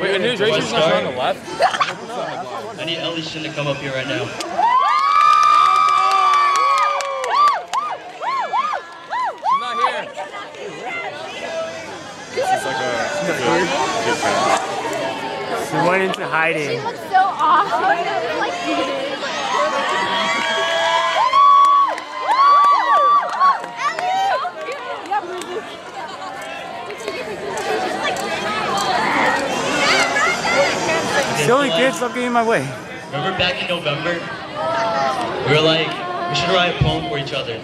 Wait, administration's not on the left? I need Ellie to come up here right now. She's not here. This is like a good friend. She went into hiding. She looks so awesome. Like, Silly kids, stop getting in my way. Remember back in November? We were like, we should write a poem for each other.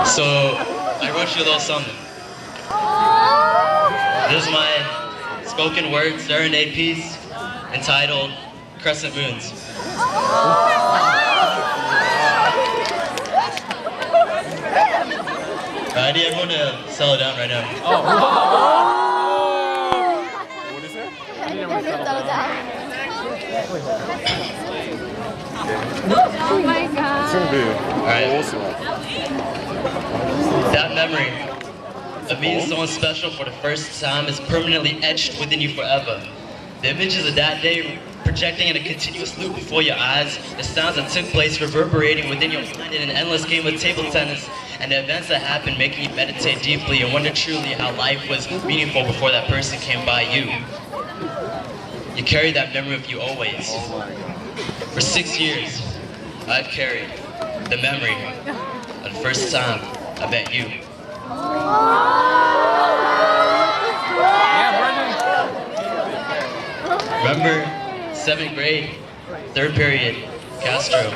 So I wrote you a little something. This is my spoken word serenade piece entitled Crescent Moons. I need everyone to settle down right now. What is it? oh my god. It's gonna be Alright. awesome. That memory of meeting someone special for the first time is permanently etched within you forever. The images of that day projecting in a continuous loop before your eyes, the sounds that took place reverberating within your mind in an endless game of table tennis, and the events that happened making you meditate deeply and wonder truly how life was meaningful before that person came by you. You carry that memory with you always. For 6 years, I've carried the memory of the first time I met you. Remember 7th grade, 3rd period, Castro.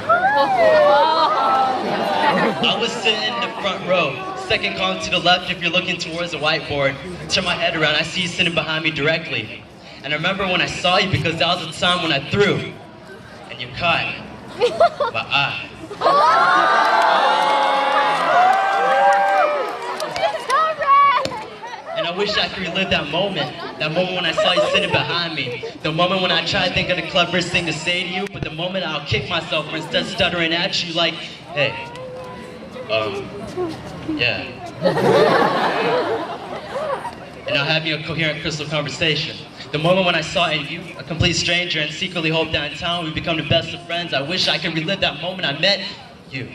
I was sitting in the front row, second column to the left if you're looking towards the whiteboard. Turn my head around, I see you sitting behind me directly. And I remember when I saw you because that was the time when I threw, and you caught my eye. And I wish I could relive that moment when I saw you sitting behind me, the moment when I tried to think of the cleverest thing to say to you, but the moment I'll kick myself for instead stuttering at you like, hey, yeah. And now having a coherent, crystal conversation. The moment when I saw in you, a complete stranger, and secretly hoped down in town we become the best of friends. I wish I could relive that moment I met you.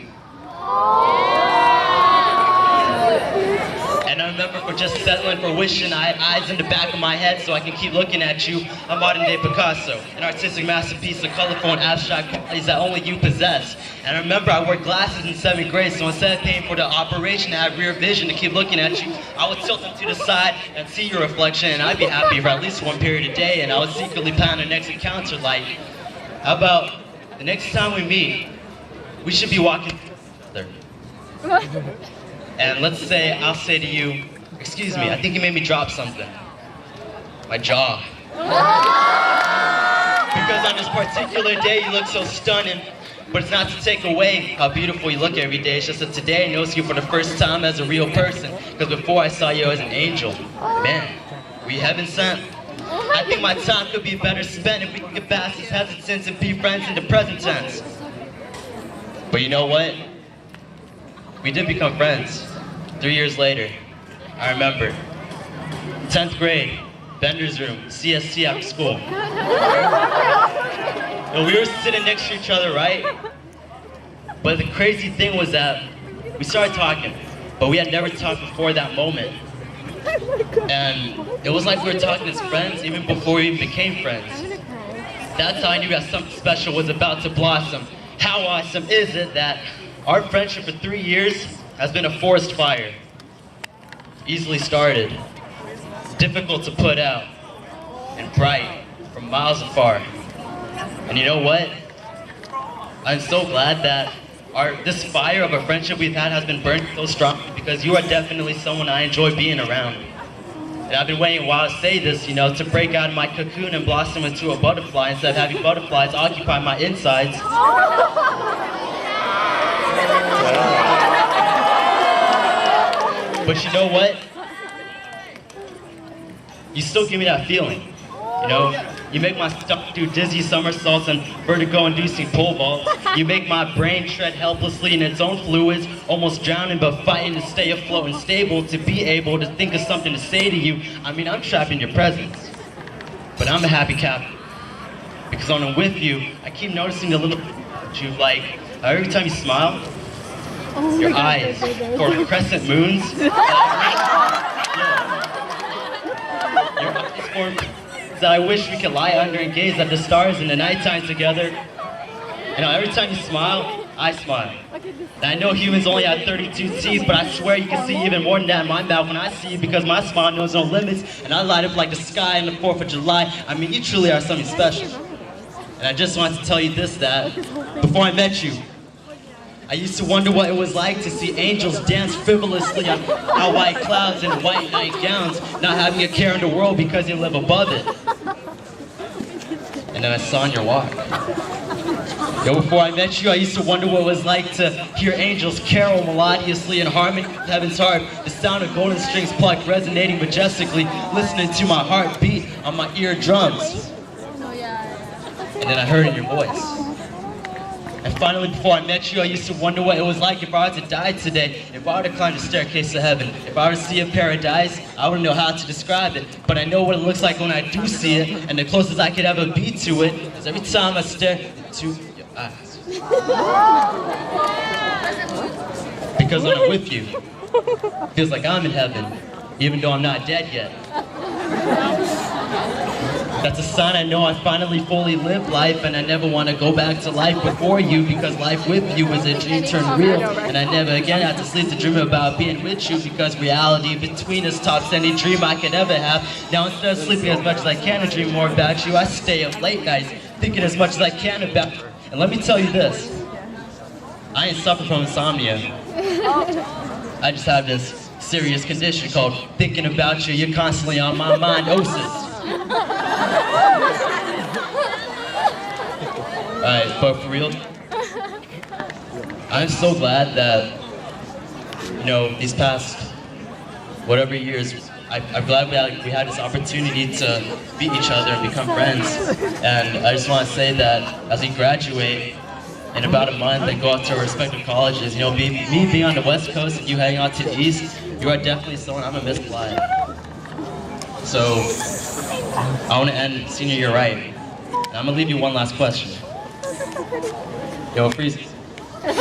And I remember for just settling for wishing I had eyes in the back of my head so I can keep looking at you, a modern day Picasso, an artistic masterpiece of colorful and abstract qualities that only you possess. And I remember I wore glasses in 7th grade, so instead of paying for the operation to have rear vision to keep looking at you, I would tilt them to the side and see your reflection, and I'd be happy for at least 1 period a day, and I would secretly plan the next encounter like, how about the next time we meet, we should be walking together. And let's say, I'll say to you, excuse me, I think you made me drop something. My jaw. Because on this particular day, you look so stunning, but it's not to take away how beautiful you look every day. It's just that today I notice you for the first time as a real person. Because before I saw you as an angel. Man, were you heaven sent? I think my time could be better spent if we could get past this hesitance and be friends in the present tense. But you know what? We did become friends. 3 years later, I remember. 10th grade, Bender's room, CST after school. And we were sitting next to each other, right? But the crazy thing was that we started talking, but we had never talked before that moment. And it was like we were talking as friends even before we even became friends. That's how I knew that something special was about to blossom. How awesome is it that our friendship for 3 years has been a forest fire. Easily started, difficult to put out, and bright from miles afar. And you know what? I'm so glad that this fire of a friendship we've had has been burning so strong because you are definitely someone I enjoy being around. And I've been waiting a while to say this, you know, to break out of my cocoon and blossom into a butterfly instead of having butterflies occupy my insides. But you know what? You still give me that feeling, you know? You make my stomach do dizzy somersaults and vertigo-inducing pole vaults. You make my brain tread helplessly in its own fluids, almost drowning but fighting to stay afloat and stable to be able to think of something to say to you. I mean, I'm trapped in your presence. But I'm a happy captain. Because when I'm with you, I keep noticing a little you like every time you smile, your eyes form crescent moons. Your eyes form that I wish we could lie under and gaze at the stars in the nighttime together. You know, every time you smile, I smile. And I know humans only have 32 teeth, but I swear you can see even more than that in my mouth when I see you, because my smile knows no limits, and I light up like the sky on the 4th of July. I mean, you truly are something special. And I just wanted to tell you this, that before I met you, I used to wonder what it was like to see angels dance frivolously on white clouds and white night gowns, not having a care in the world because you live above it. And then I saw in your walk. Yo, before I met you, I used to wonder what it was like to hear angels carol melodiously in harmony with heaven's heart, the sound of golden strings plucked resonating majestically, listening to my heartbeat on my eardrums. And then I heard in your voice. And finally, before I met you, I used to wonder what it was like if I were to die today, if I were to climb the staircase to heaven, if I were to see a paradise, I wouldn't know how to describe it, but I know what it looks like when I do see it, and the closest I could ever be to it is every time I stare into your eyes. Because when I'm with you, it feels like I'm in heaven, even though I'm not dead yet. That's a sign I know I finally fully lived life, and I never want to go back to life before you, because life with you was a dream turned real, and I never again had to sleep to dream about being with you, because reality between us tops any dream I could ever have. Now instead of sleeping as much as I can to dream more about you, I stay up late nights thinking as much as I can about you. And let me tell you this, I ain't suffer from insomnia. I just have this serious condition called thinking about you. You're constantly on my mind, osis. Alright, but for real, I'm so glad that, you know, these past whatever years, I'm glad we had this opportunity to meet each other and become friends. And I just want to say that as we graduate in about a month and go out to our respective colleges, you know, me being on the West Coast and you heading out to the East, you are definitely someone I'm gonna miss a lot. So, I want to end senior year right. And I'm gonna leave you one last question. Yo, freeze. Yo,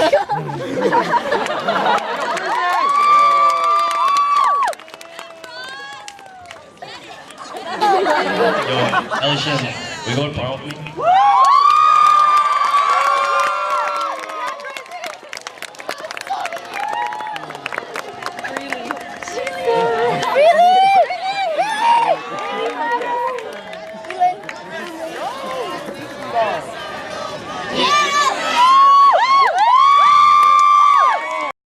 Ellie, we go to prom with me?